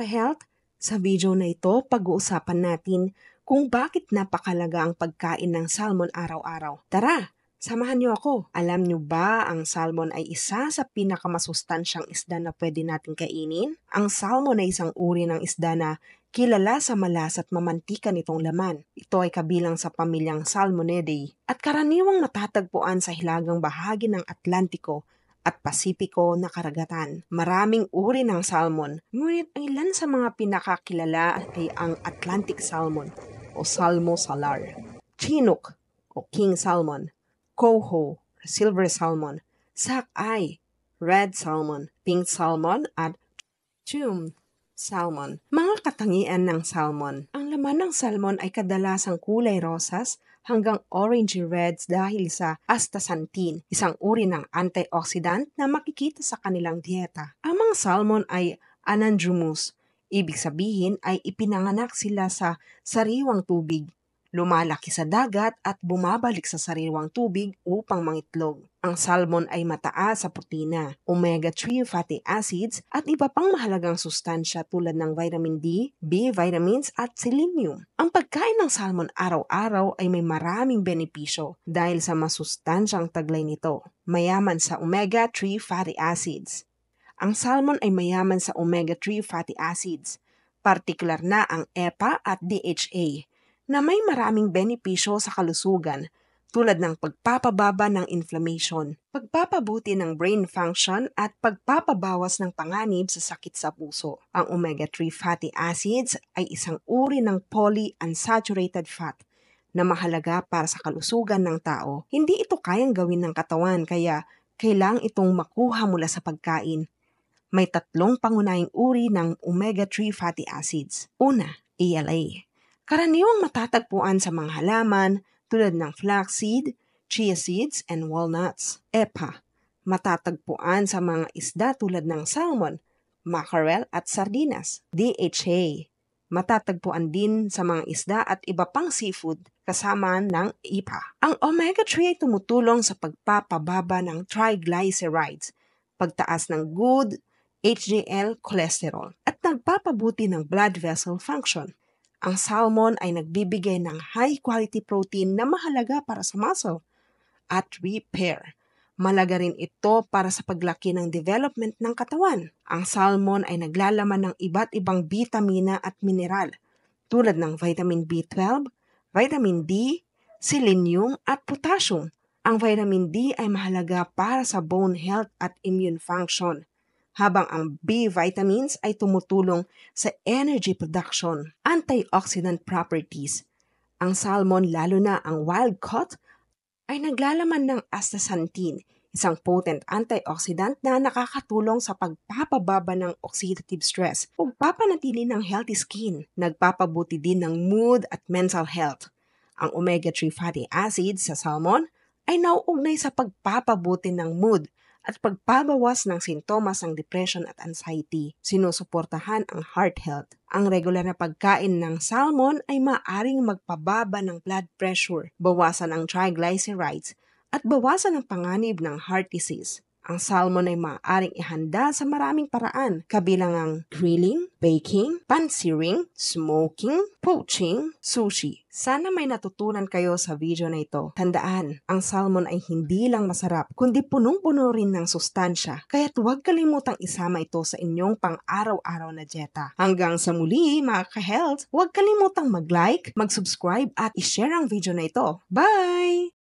ka-health! Sa video na ito, pag-uusapan natin kung bakit napakalaga ang pagkain ng salmon araw-araw. Tara, samahan niyo ako. Alam niyo ba ang salmon ay isa sa pinakamasustansyang isda na pwede natin kainin? Ang salmon ay isang uri ng isda na kilala sa malas at mamantika nitong laman. Ito ay kabilang sa pamilyang Salmonidae at karaniwang matatagpuan sa hilagang bahagi ng Atlantiko at Pasipiko na karagatan. Maraming uri ng salmon, ngunit ang ilan sa mga pinakakilala ay ang Atlantic salmon o Salmo salar, Chinook o King salmon, Coho, Silver salmon, Sockeye, Red salmon, Pink salmon at Tume salmon. Mga katangian ng salmon. Ang laman ng salmon ay kadalasang kulay rosas hanggang orangey reds dahil sa astaxanthin, isang uri ng antioxidant na makikita sa kanilang dieta. Ang mga salmon ay anadromous, ibig sabihin ay ipinanganak sila sa sariwang tubig, lumalaki sa dagat at bumabalik sa sariwang tubig upang mangitlog. Ang salmon ay mataas sa protina, omega-3 fatty acids at iba pang mahalagang sustansya tulad ng vitamin D, B vitamins at selenium. Ang pagkain ng salmon araw-araw ay may maraming benepisyo dahil sa masustansyang taglay nito. Mayaman sa omega-3 fatty acids. Ang salmon ay mayaman sa omega-3 fatty acids, partikular na ang EPA at DHA, na may maraming benepisyo sa kalusugan tulad ng pagpapababa ng inflammation, pagpapabuti ng brain function at pagpapabawas ng panganib sa sakit sa puso. Ang omega-3 fatty acids ay isang uri ng polyunsaturated fat na mahalaga para sa kalusugan ng tao. Hindi ito kayang gawin ng katawan kaya kailangang itong makuha mula sa pagkain. May tatlong pangunahing uri ng omega-3 fatty acids. Una, ALA. Karaniwang matatagpuan sa mga halaman tulad ng flaxseed, chia seeds, and walnuts. EPA, matatagpuan sa mga isda tulad ng salmon, mackerel, at sardinas. DHA, matatagpuan din sa mga isda at iba pang seafood kasama ng EPA. Ang omega-3 ay tumutulong sa pagpapababa ng triglycerides, pagtaas ng good HDL cholesterol, at nagpapabuti ng blood vessel function. Ang salmon ay nagbibigay ng high-quality protein na mahalaga para sa muscle at repair. Malaga rin ito para sa paglaki ng development ng katawan. Ang salmon ay naglalaman ng iba't ibang bitamina at mineral tulad ng vitamin B12, vitamin D, selenium at potassium. Ang vitamin D ay mahalaga para sa bone health at immune function, habang ang B vitamins ay tumutulong sa energy production, antioxidant properties. Ang salmon, lalo na ang wild-caught, ay naglalaman ng astaxanthin, isang potent antioxidant na nakakatulong sa pagpapababa ng oxidative stress, pagpapanatili ng healthy skin, nagpapabuti din ng mood at mental health. Ang omega-3 fatty acids sa salmon ay nauugnay sa pagpapabuti ng mood at pagpabawas ng sintomas ng depression at anxiety. Sinusuportahan ang heart health. Ang regular na pagkain ng salmon ay maaring magpababa ng blood pressure, bawasan ang triglycerides, at bawasan ang panganib ng heart disease. Ang salmon ay maaaring ihanda sa maraming paraan, kabilang ang grilling, baking, pan-searing, smoking, poaching, sushi. Sana may natutunan kayo sa video na ito. Tandaan, ang salmon ay hindi lang masarap, kundi punong-puno rin ng sustansya. Kaya't huwag kalimutang isama ito sa inyong pang-araw-araw na dieta. Hanggang sa muli, mga ka-health, huwag kalimutang mag-like, mag-subscribe at i-share ang video na ito. Bye!